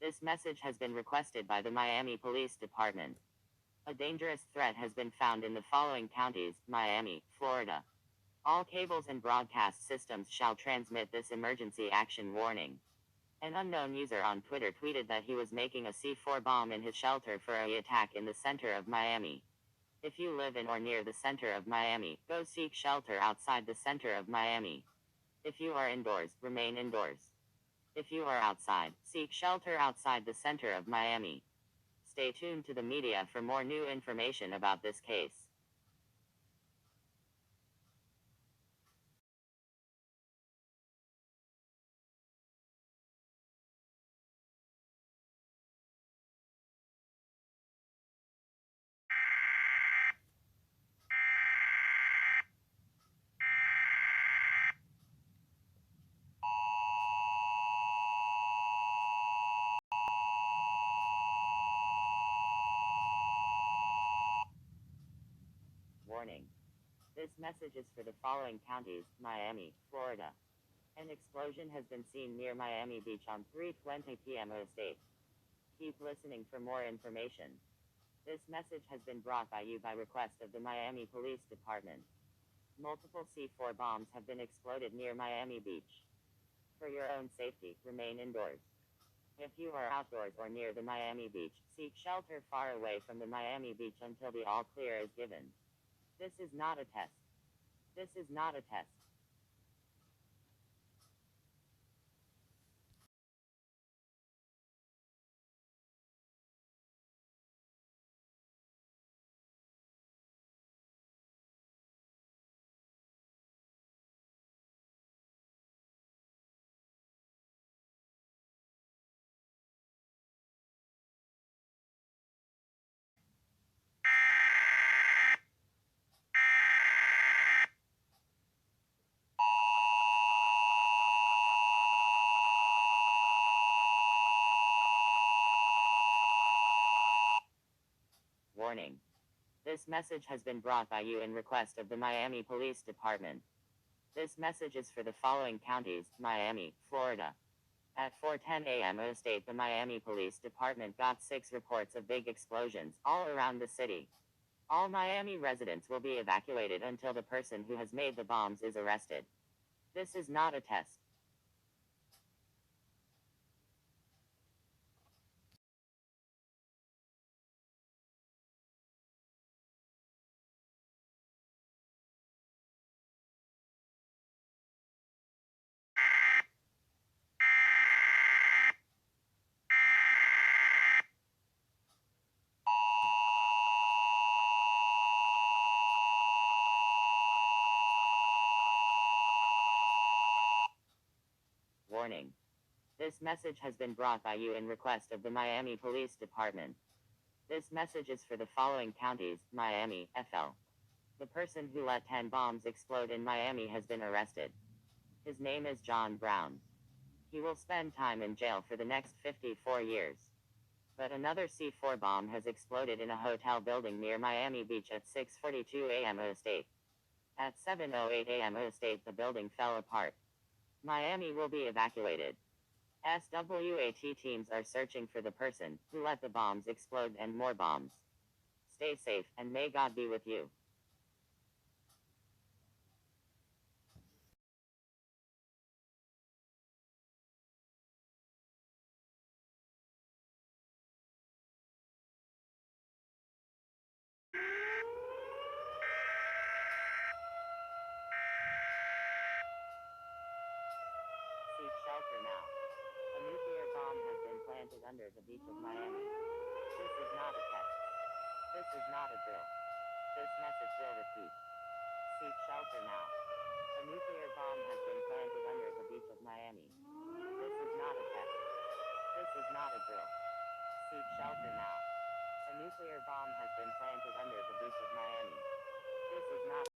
This message has been requested by the Miami Police Department. A dangerous threat has been found in the following counties: Miami, Florida. All cables and broadcast systems shall transmit this emergency action warning. An unknown user on Twitter tweeted that he was making a C4 bomb in his shelter for an attack in the center of Miami. If you live in or near the center of Miami, go seek shelter outside the center of Miami. If you are indoors, remain indoors. If you are outside, seek shelter outside the center of Miami. Stay tuned to the media for more new information about this case. Warning. This message is for the following counties: Miami, Florida. An explosion has been seen near Miami Beach on 3:20 p.m. State. Keep listening for more information. This message has been brought by you by request of the Miami Police Department. Multiple C4 bombs have been exploded near Miami Beach. For your own safety, remain indoors. If you are outdoors or near the Miami Beach, seek shelter far away from the Miami Beach until the all clear is given. This is not a test. This is not a test. Warning. This message has been brought by you in request of the Miami Police Department. This message is for the following counties: Miami, Florida. At 4:10 a.m. State, the Miami Police Department got 6 reports of big explosions all around the city. All Miami residents will be evacuated until the person who has made the bombs is arrested. This is not a test. Warning. This message has been brought by you in request of the Miami Police Department. This message is for the following counties: Miami, FL. The person who let 10 bombs explode in Miami has been arrested. His name is John Brown. He will spend time in jail for the next 54 years. But another C4 bomb has exploded in a hotel building near Miami Beach at 6:42 a.m. State. At 7:08 a.m. State, the building fell apart. Miami will be evacuated. SWAT teams are searching for the person who let the bombs explode and more bombs. Stay safe, and may God be with you. Seek shelter now. A nuclear bomb has been planted under the beach of Miami. This is not a test. This is not a drill. This message will repeat. Seek shelter now. A nuclear bomb has been planted under the beach of Miami. This is not a test. This is not a drill. Seek shelter now. A nuclear bomb has been planted under the beach of Miami. This is not